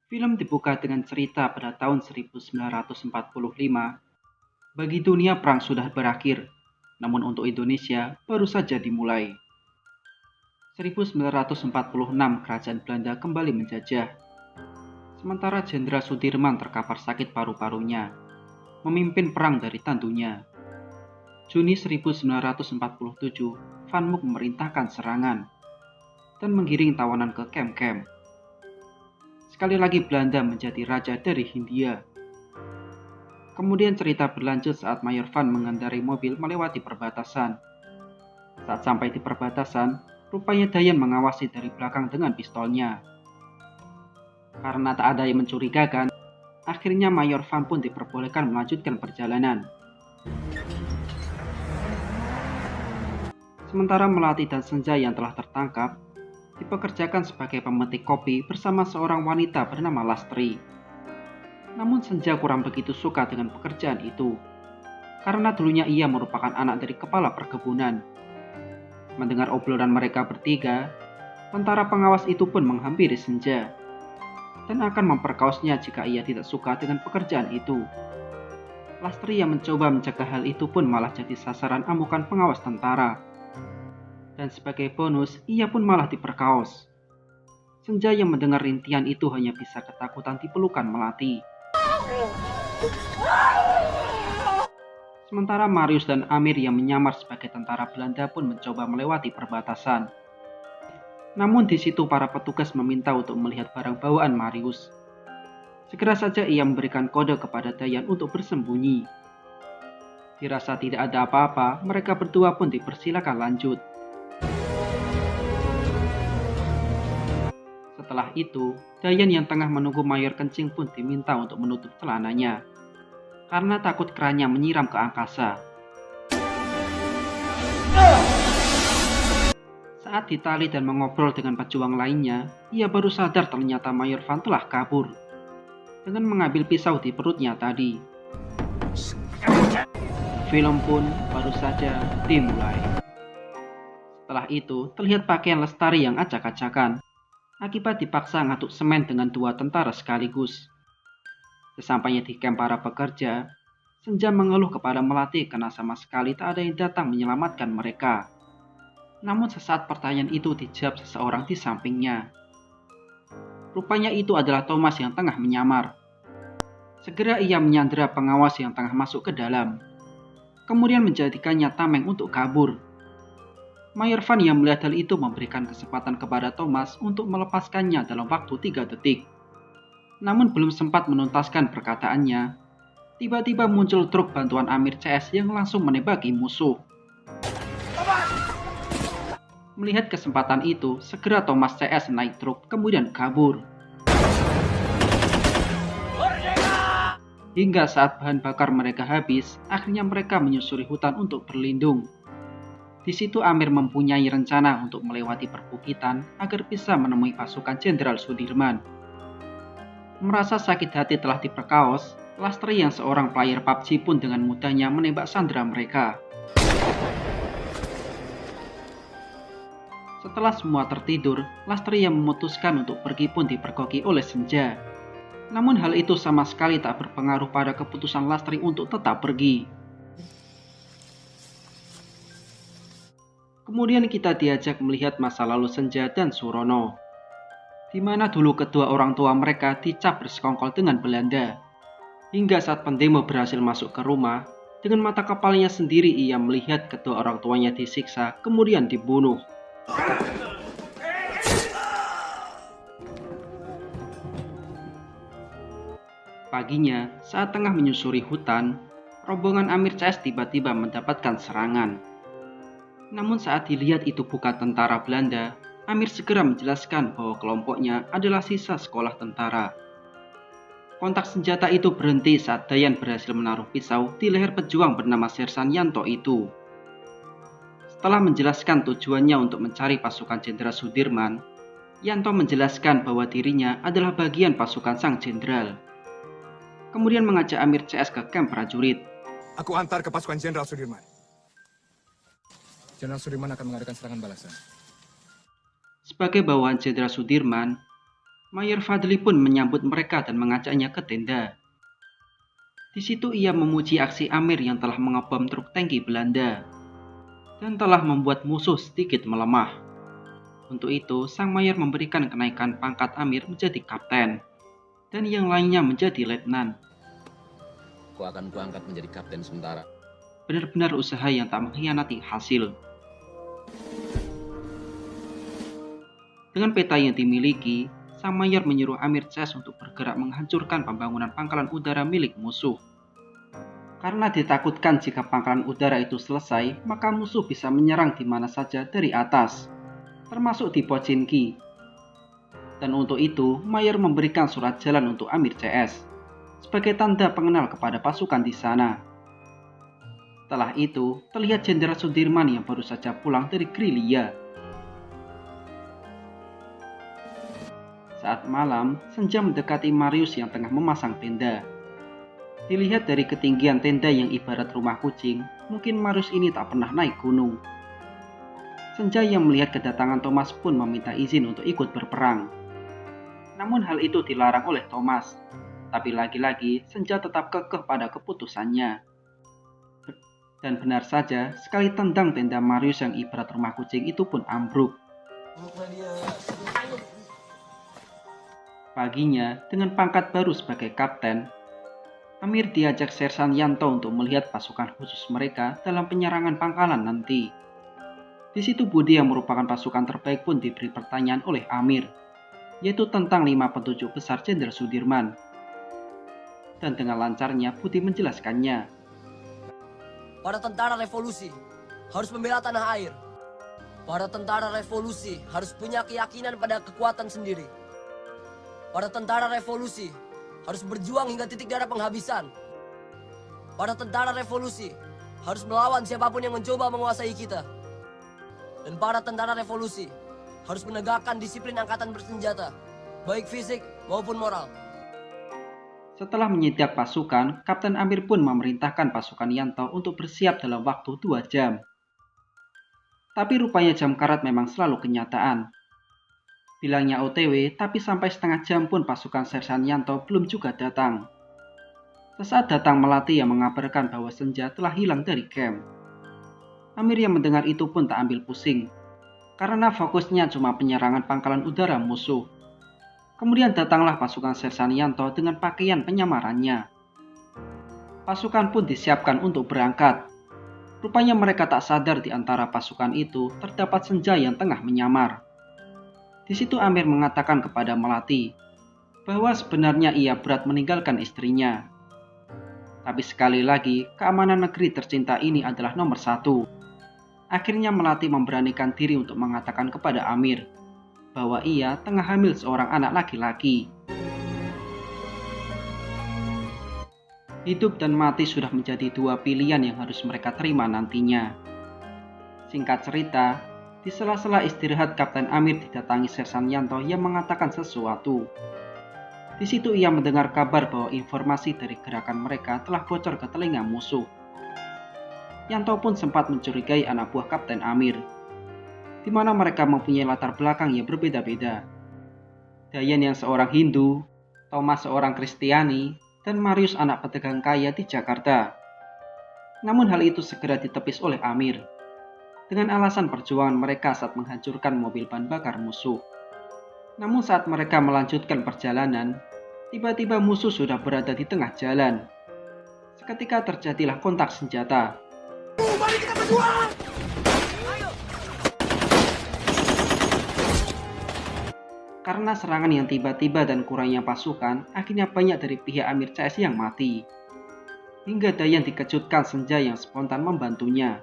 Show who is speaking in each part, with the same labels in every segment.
Speaker 1: Film dibuka dengan cerita pada tahun 1945. Bagi dunia perang sudah berakhir, namun untuk Indonesia baru saja dimulai. 1946 Kerajaan Belanda kembali menjajah. Sementara Jenderal Sudirman terkapar sakit paru-parunya, memimpin perang dari tandunya. Juni 1947, Van Mook memerintahkan serangan dan menggiring tawanan ke kem-kem. Sekali lagi Belanda menjadi raja dari Hindia. Kemudian cerita berlanjut saat Mayor Van mengendarai mobil melewati perbatasan. Saat sampai di perbatasan, rupanya Dayan mengawasi dari belakang dengan pistolnya. Karena tak ada yang mencurigakan, akhirnya Mayor Van pun diperbolehkan melanjutkan perjalanan. Sementara Melati dan Senja yang telah tertangkap dipekerjakan sebagai pemetik kopi bersama seorang wanita bernama Lastri. Namun Senja kurang begitu suka dengan pekerjaan itu, karena dulunya ia merupakan anak dari kepala perkebunan. Mendengar obrolan mereka bertiga, tentara pengawas itu pun menghampiri Senja dan akan memperkaosnya jika ia tidak suka dengan pekerjaan itu. Lastri yang mencoba mencegah hal itu pun malah jadi sasaran amukan pengawas tentara. Dan sebagai bonus, ia pun malah diperkaos. Senja yang mendengar rintihan itu hanya bisa ketakutan di pelukan Melati. Sementara Marius dan Amir yang menyamar sebagai tentara Belanda pun mencoba melewati perbatasan. Namun di situ para petugas meminta untuk melihat barang bawaan Marius. Segera saja ia memberikan kode kepada Dayan untuk bersembunyi. Dirasa tidak ada apa-apa, mereka berdua pun dipersilakan lanjut. Setelah itu, Dayan yang tengah menunggu Mayor Kencing pun diminta untuk menutup celananya, karena takut kerannya menyiram ke angkasa. Saat ditali dan mengobrol dengan pejuang lainnya, ia baru sadar ternyata Mayor Van telah kabur, dengan mengambil pisau di perutnya tadi. Film pun baru saja dimulai. Setelah itu, terlihat pakaian Lestari yang acak-acakan, akibat dipaksa ngaduk semen dengan dua tentara sekaligus. Sesampainya di kamp para pekerja, Senja mengeluh kepada Melati karena sama sekali tak ada yang datang menyelamatkan mereka. Namun sesaat pertanyaan itu dijawab seseorang di sampingnya. Rupanya itu adalah Thomas yang tengah menyamar. Segera ia menyandera pengawas yang tengah masuk ke dalam, kemudian menjadikannya tameng untuk kabur. Mayor Van yang melihat hal itu memberikan kesempatan kepada Thomas untuk melepaskannya dalam waktu 3 detik. Namun belum sempat menuntaskan perkataannya, tiba-tiba muncul truk bantuan Amir CS yang langsung menembaki musuh. Melihat kesempatan itu, segera Thomas CS naik truk kemudian kabur. Hingga saat bahan bakar mereka habis, akhirnya mereka menyusuri hutan untuk berlindung. Di situ Amir mempunyai rencana untuk melewati perbukitan agar bisa menemui pasukan Jenderal Sudirman. Merasa sakit hati telah diperkaos, Lastri yang seorang player PUBG pun dengan mudahnya menembak sandera mereka. Setelah semua tertidur, Lastri yang memutuskan untuk pergi pun dipergoki oleh Senja. Namun hal itu sama sekali tak berpengaruh pada keputusan Lastri untuk tetap pergi. Kemudian kita diajak melihat masa lalu Senja dan Surono, di mana dulu kedua orang tua mereka dicap bersekongkol dengan Belanda. Hingga saat pendemo berhasil masuk ke rumah, dengan mata kepalanya sendiri ia melihat kedua orang tuanya disiksa kemudian dibunuh. Paginya, saat tengah menyusuri hutan, rombongan Amir CS tiba-tiba mendapatkan serangan. Namun saat dilihat itu bukan tentara Belanda, Amir segera menjelaskan bahwa kelompoknya adalah sisa sekolah tentara. Kontak senjata itu berhenti saat Dayan berhasil menaruh pisau di leher pejuang bernama Sersan Yanto itu. Setelah menjelaskan tujuannya untuk mencari pasukan Jenderal Sudirman, Yanto menjelaskan bahwa dirinya adalah bagian pasukan sang jenderal. Kemudian mengajak Amir CS ke kamp prajurit.
Speaker 2: Aku antar ke pasukan Jenderal Sudirman. Jenderal Sudirman akan mengadakan serangan balasan.
Speaker 1: Sebagai bawahan Jenderal Sudirman, Mayor Fadli pun menyambut mereka dan mengajaknya ke tenda. Di situ ia memuji aksi Amir yang telah mengebom truk tangki Belanda dan telah membuat musuh sedikit melemah. Untuk itu, sang mayor memberikan kenaikan pangkat Amir menjadi kapten dan yang lainnya menjadi letnan.
Speaker 3: Aku akan kuangkat menjadi kapten sementara.
Speaker 1: Benar-benar usaha yang tak mengkhianati hasil. Dengan peta yang dimiliki, sang mayor menyuruh Amir CS untuk bergerak menghancurkan pembangunan pangkalan udara milik musuh. Karena ditakutkan jika pangkalan udara itu selesai, maka musuh bisa menyerang di mana saja dari atas, termasuk di Pochinki. Dan untuk itu, mayor memberikan surat jalan untuk Amir CS sebagai tanda pengenal kepada pasukan di sana. Setelah itu, terlihat Jenderal Sudirman yang baru saja pulang dari gerilya. Saat malam, senja mendekati Marius yang tengah memasang tenda. Dilihat dari ketinggian tenda yang ibarat rumah kucing, mungkin Marius ini tak pernah naik gunung. Senja yang melihat kedatangan Thomas pun meminta izin untuk ikut berperang. Namun hal itu dilarang oleh Thomas. Tapi lagi-lagi, Senja tetap kekeh pada keputusannya. Dan benar saja, sekali tendang tenda Marius yang ibarat rumah kucing itu pun ambruk. Paginya, dengan pangkat baru sebagai kapten, Amir diajak Sersan Yanto untuk melihat pasukan khusus mereka dalam penyerangan pangkalan nanti. Di situ Budi yang merupakan pasukan terbaik pun diberi pertanyaan oleh Amir, yaitu tentang 5 petunjuk besar Jenderal Sudirman. Dan dengan lancarnya Budi menjelaskannya.
Speaker 4: Para tentara revolusi harus membela tanah air. Para tentara revolusi harus punya keyakinan pada kekuatan sendiri. Para tentara revolusi harus berjuang hingga titik darah penghabisan. Para tentara revolusi harus melawan siapapun yang mencoba menguasai kita. Dan para tentara revolusi harus menegakkan disiplin angkatan bersenjata, baik fisik maupun moral.
Speaker 1: Setelah menyediak pasukan, Kapten Amir pun memerintahkan pasukan Yanto untuk bersiap dalam waktu 2 jam. Tapi rupanya jam karet memang selalu kenyataan. Bilangnya OTW, tapi sampai setengah jam pun pasukan Sersan Yanto belum juga datang. Sesaat datang Melati yang mengabarkan bahwa Senja telah hilang dari camp. Amir yang mendengar itu pun tak ambil pusing, karena fokusnya cuma penyerangan pangkalan udara musuh. Kemudian datanglah pasukan Sersan Yanto dengan pakaian penyamarannya. Pasukan pun disiapkan untuk berangkat. Rupanya mereka tak sadar di antara pasukan itu terdapat Senja yang tengah menyamar. Di situ Amir mengatakan kepada Melati bahwa sebenarnya ia berat meninggalkan istrinya. Tapi sekali lagi, keamanan negeri tercinta ini adalah nomor 1. Akhirnya Melati memberanikan diri untuk mengatakan kepada Amir bahwa ia tengah hamil seorang anak laki-laki. Hidup dan mati sudah menjadi 2 pilihan yang harus mereka terima nantinya. Singkat cerita, di sela-sela istirahat Kapten Amir didatangi Sersan Yanto yang mengatakan sesuatu. Di situ ia mendengar kabar bahwa informasi dari gerakan mereka telah bocor ke telinga musuh. Yanto pun sempat mencurigai anak buah Kapten Amir, di mana mereka mempunyai latar belakang yang berbeda-beda. Dayan yang seorang Hindu, Thomas seorang Kristiani, dan Marius anak pedagang kaya di Jakarta. Namun hal itu segera ditepis oleh Amir, dengan alasan perjuangan mereka saat menghancurkan mobil bahan bakar musuh. Namun saat mereka melanjutkan perjalanan, tiba-tiba musuh sudah berada di tengah jalan. Seketika terjadilah kontak senjata.
Speaker 2: Mari kita berjuang!
Speaker 1: Karena serangan yang tiba-tiba dan kurangnya pasukan, akhirnya banyak dari pihak Amir CS yang mati. Hingga Dayan dikejutkan Senja yang spontan membantunya.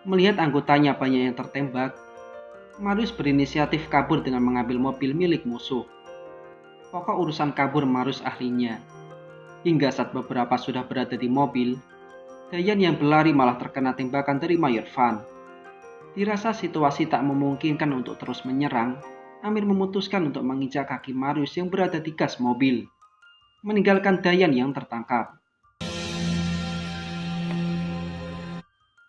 Speaker 1: Melihat anggotanya banyak yang tertembak, Marius berinisiatif kabur dengan mengambil mobil milik musuh. Pokok urusan kabur Marius ahlinya. Hingga saat beberapa sudah berada di mobil, Dayan yang berlari malah terkena tembakan dari Mayor Van. Dirasa situasi tak memungkinkan untuk terus menyerang, Amir memutuskan untuk menginjak kaki Marius yang berada di gas mobil, meninggalkan Dayan yang tertangkap.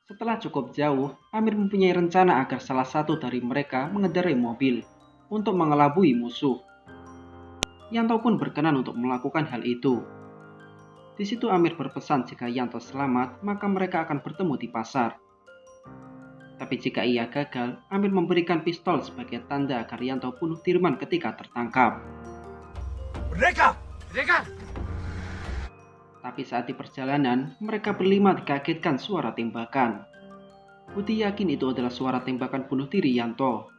Speaker 1: Setelah cukup jauh, Amir mempunyai rencana agar salah satu dari mereka mengendarai mobil untuk mengelabui musuh. Yanto pun berkenan untuk melakukan hal itu. Di situ Amir berpesan jika Yanto selamat, maka mereka akan bertemu di pasar. Tapi jika ia gagal, Amir memberikan pistol sebagai tanda agar Yanto bunuh Dirman ketika tertangkap.
Speaker 2: Mereka! Mereka!
Speaker 1: Tapi saat di perjalanan, mereka berlima dikagetkan suara tembakan. Budi yakin itu adalah suara tembakan bunuh diri Yanto.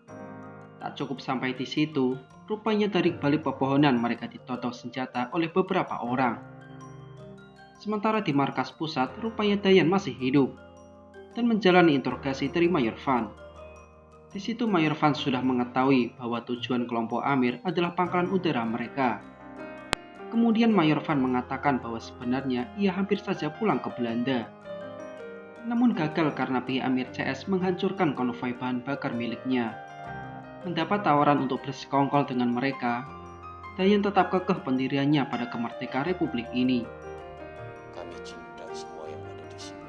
Speaker 1: Tak cukup sampai di situ, rupanya dari balik pepohonan mereka ditodong senjata oleh beberapa orang. Sementara di markas pusat, rupanya Dayan masih hidup dan menjalani interogasi dari Mayor Van. Di situ Mayor Van sudah mengetahui bahwa tujuan kelompok Amir adalah pangkalan udara mereka. Kemudian Mayor Van mengatakan bahwa sebenarnya ia hampir saja pulang ke Belanda. Namun gagal karena pihak Amir CS menghancurkan konvoi bahan bakar miliknya. Mendapat tawaran untuk bersekongkol dengan mereka, Dayan tetap kekeh pendiriannya pada kemerdekaan Republik ini.
Speaker 5: Kami cinta semua yang ada di sini.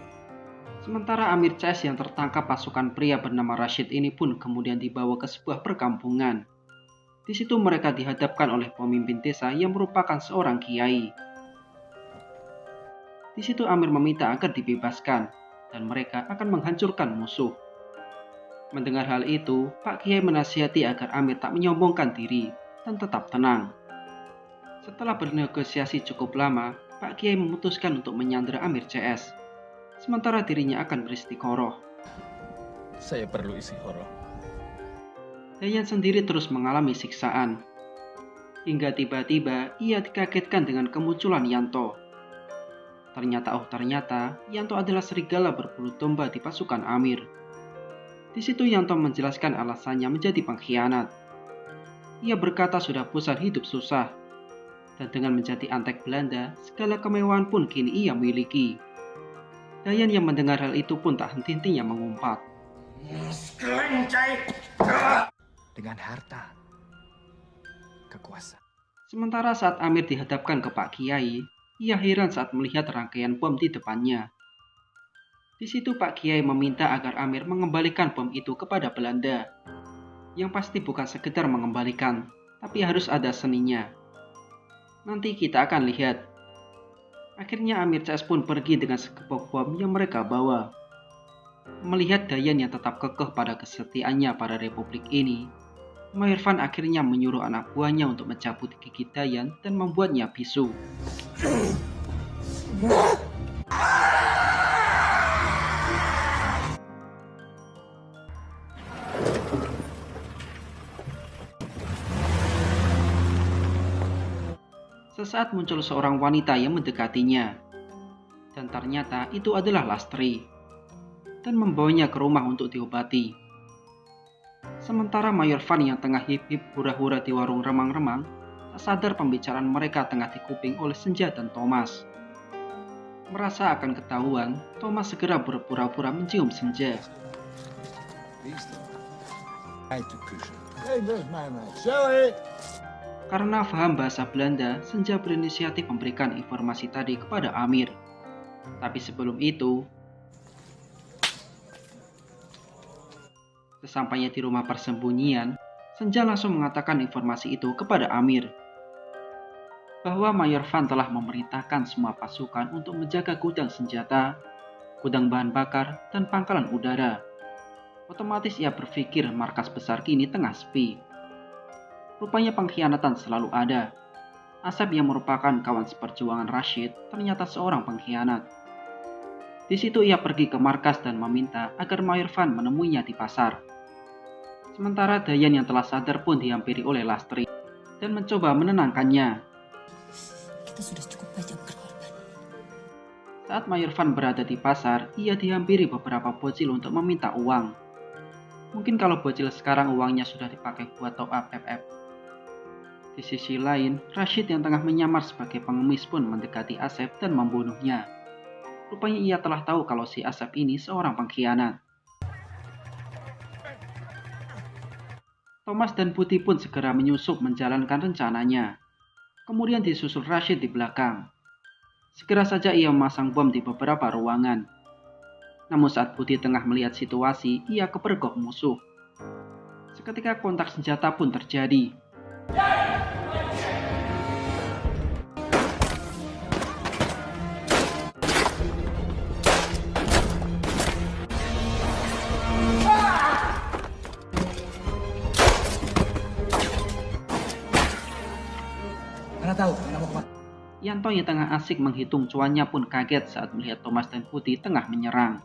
Speaker 1: Sementara Amir CS yang tertangkap pasukan pria bernama Rashid ini pun kemudian dibawa ke sebuah perkampungan. Di situ mereka dihadapkan oleh pemimpin desa yang merupakan seorang kiai. Di situ Amir meminta agar dibebaskan dan mereka akan menghancurkan musuh. Mendengar hal itu, Pak Kiai menasihati agar Amir tak menyombongkan diri dan tetap tenang. Setelah bernegosiasi cukup lama, Pak Kiai memutuskan untuk menyandera Amir CS. Sementara dirinya akan beristiqoroh.
Speaker 3: Saya perlu istihoroh.
Speaker 1: Dayan sendiri terus mengalami siksaan. Hingga tiba-tiba ia dikagetkan dengan kemunculan Yanto. Ternyata Yanto adalah serigala berbulu domba di pasukan Amir. Di situ Yanto menjelaskan alasannya menjadi pengkhianat. Ia berkata sudah bosan hidup susah, dan dengan menjadi antek Belanda, segala kemewahan pun kini ia miliki. Dayan yang mendengar hal itu pun tak henti-hentinya mengumpat.
Speaker 2: Dengan harta, kekuasaan.
Speaker 1: Sementara saat Amir dihadapkan ke Pak Kiai, ia heran saat melihat rangkaian bom di depannya. Di situ Pak Kiai meminta agar Amir mengembalikan bom itu kepada Belanda. Yang pasti bukan sekedar mengembalikan, tapi harus ada seninya. Nanti kita akan lihat. Akhirnya Amir CS pun pergi dengan sekepok bom yang mereka bawa. Melihat Dayan yang tetap kekeh pada kesetiaannya pada Republik ini, Mayor Van akhirnya menyuruh anak buahnya untuk mencabut gigi Dayan dan membuatnya bisu. Sesaat muncul seorang wanita yang mendekatinya, dan ternyata itu adalah Lastri, dan membawanya ke rumah untuk diobati. Sementara Mayor Van yang tengah hip-hip hura-hura di warung remang-remang, tak sadar pembicaraan mereka tengah dikuping oleh Senja dan Thomas. Merasa akan ketahuan, Thomas segera berpura-pura mencium Senja. Karena paham bahasa Belanda, Senja berinisiatif memberikan informasi tadi kepada Amir. Tapi sebelum itu, sesampainya di rumah persembunyian, Senja langsung mengatakan informasi itu kepada Amir. Bahwa Mayor Van telah memerintahkan semua pasukan untuk menjaga gudang senjata, gudang bahan bakar, dan pangkalan udara. Otomatis ia berpikir markas besar kini tengah sepi. Rupanya pengkhianatan selalu ada. Asep yang merupakan kawan seperjuangan Rashid ternyata seorang pengkhianat. Di situ ia pergi ke markas dan meminta agar Mayor Van menemuinya di pasar. Sementara Dayan yang telah sadar pun dihampiri oleh Lastri dan mencoba menenangkannya.
Speaker 4: Kita sudah cukup banyak berkorban.
Speaker 1: Saat Mayor Van berada di pasar, ia dihampiri beberapa bocil untuk meminta uang. Mungkin kalau bocil sekarang uangnya sudah dipakai buat top up FF. Di sisi lain, Rashid yang tengah menyamar sebagai pengemis pun mendekati Asep dan membunuhnya. Rupanya ia telah tahu kalau si Asep ini seorang pengkhianat. Thomas dan Putih pun segera menyusup menjalankan rencananya. Kemudian disusul Rashid di belakang. Segera saja ia memasang bom di beberapa ruangan. Namun saat Putih tengah melihat situasi, ia kepergok musuh. Seketika kontak senjata pun terjadi. Yanto yang tengah asik menghitung cuannya pun kaget saat melihat Thomas dan Putih tengah menyerang.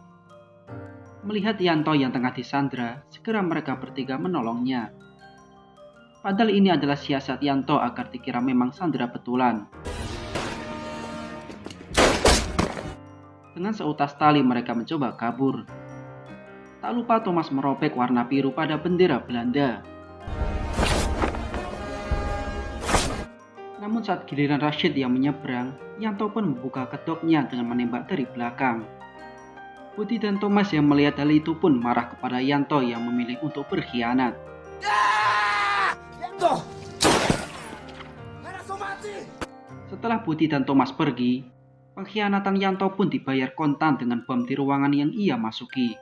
Speaker 1: Melihat Yanto yang tengah disandra, segera mereka bertiga menolongnya. Padahal ini adalah siasat Yanto agar dikira memang sandra betulan. Dengan seutas tali mereka mencoba kabur. Tak lupa Thomas merobek warna biru pada bendera Belanda. Namun saat giliran Rashid yang menyeberang, Yanto pun membuka kedoknya dengan menembak dari belakang. Putih dan Thomas yang melihat hal itu pun marah kepada Yanto yang memilih untuk berkhianat. Setelah Putih dan Thomas pergi, pengkhianatan Yanto pun dibayar kontan dengan bom di ruangan yang ia masuki.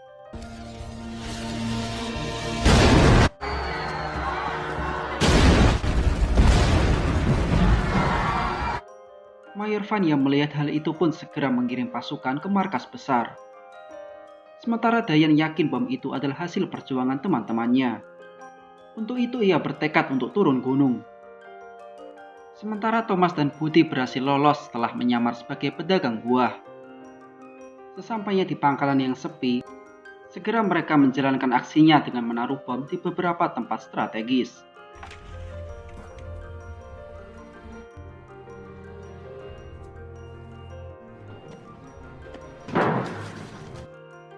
Speaker 1: Mayor Van yang melihat hal itu pun segera mengirim pasukan ke markas besar. Sementara Dayan yakin bom itu adalah hasil perjuangan teman-temannya. Untuk itu ia bertekad untuk turun gunung. Sementara Thomas dan Putih berhasil lolos setelah menyamar sebagai pedagang buah. Sesampainya di pangkalan yang sepi, segera mereka menjalankan aksinya dengan menaruh bom di beberapa tempat strategis.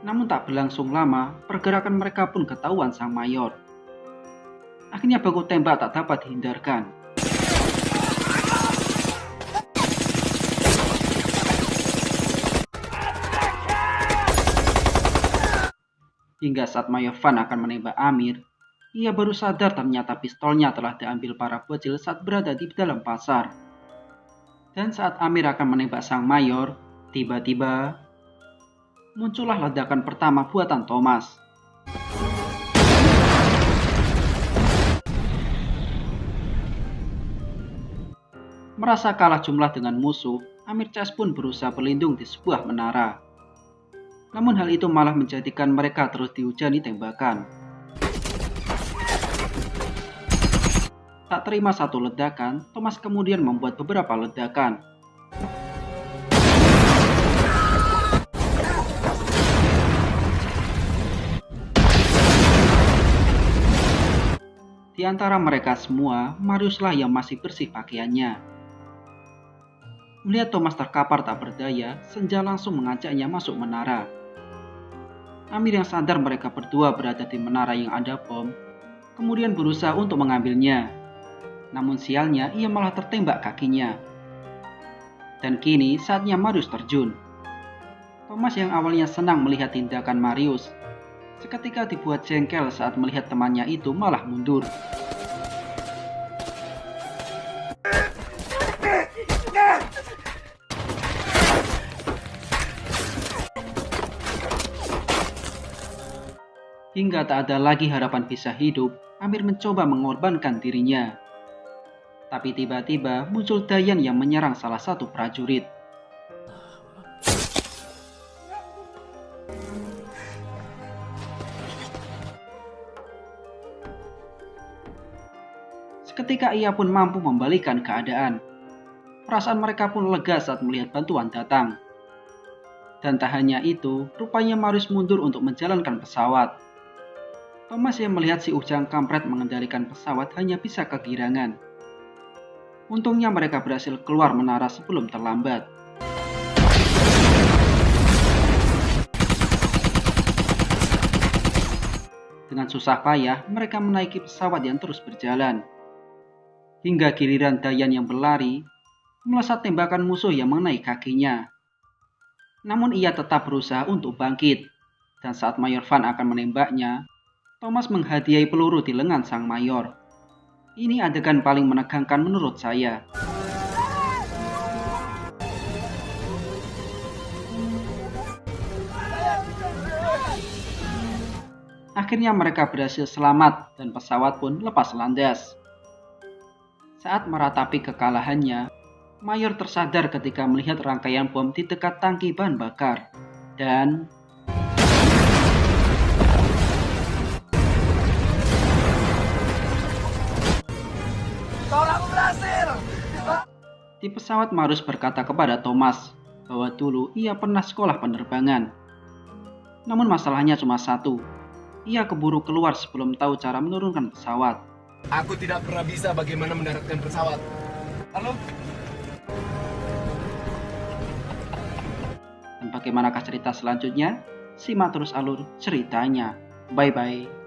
Speaker 1: Namun tak berlangsung lama, pergerakan mereka pun ketahuan sang mayor. Akhirnya baku tembak tak dapat dihindarkan. Hingga saat Mayor Van akan menembak Amir, ia baru sadar ternyata pistolnya telah diambil para bocil saat berada di dalam pasar. Dan saat Amir akan menembak sang mayor, tiba-tiba muncullah ledakan pertama buatan Thomas. Merasa kalah jumlah dengan musuh, Amir Chas pun berusaha berlindung di sebuah menara. Namun hal itu malah menjadikan mereka terus dihujani tembakan. Tak terima satu ledakan, Thomas kemudian membuat beberapa ledakan. Di antara mereka semua, Mariuslah yang masih bersih pakaiannya. Melihat Thomas terkapar tak berdaya, Senja langsung mengajaknya masuk menara. Amir yang sadar mereka berdua berada di menara yang ada bom, kemudian berusaha untuk mengambilnya. Namun sialnya, ia malah tertembak kakinya. Dan kini saatnya Marius terjun. Thomas yang awalnya senang melihat tindakan Marius, seketika dibuat jengkel saat melihat temannya itu malah mundur. Hingga tak ada lagi harapan bisa hidup, Amir mencoba mengorbankan dirinya. Tapi tiba-tiba muncul Dayan yang menyerang salah satu prajurit. Seketika ia pun mampu membalikan keadaan. Perasaan mereka pun lega saat melihat bantuan datang. Dan tak hanya itu, rupanya Marius mundur untuk menjalankan pesawat. Thomas yang melihat si Ujang kampret mengendalikan pesawat hanya bisa kegirangan. Untungnya mereka berhasil keluar menara sebelum terlambat. Dengan susah payah, mereka menaiki pesawat yang terus berjalan. Hingga giliran Dayan yang berlari, melesat tembakan musuh yang mengenai kakinya. Namun ia tetap berusaha untuk bangkit, dan saat Mayor Van akan menembaknya, Thomas menghadiahi peluru di lengan sang mayor. Ini adegan paling menegangkan menurut saya. Akhirnya mereka berhasil selamat dan pesawat pun lepas landas. Saat meratapi kekalahannya, Mayor tersadar ketika melihat rangkaian bom di dekat tangki bahan bakar. Dan di pesawat pesawat Marus berkata kepada Thomas bahwa dulu ia pernah sekolah penerbangan. Namun masalahnya cuma satu, ia keburu keluar sebelum tahu cara menurunkan pesawat.
Speaker 2: Aku tidak pernah bisa bagaimana mendaratkan pesawat. Halo?
Speaker 1: Dan bagaimanakah cerita selanjutnya? Simak terus alur ceritanya. Bye-bye.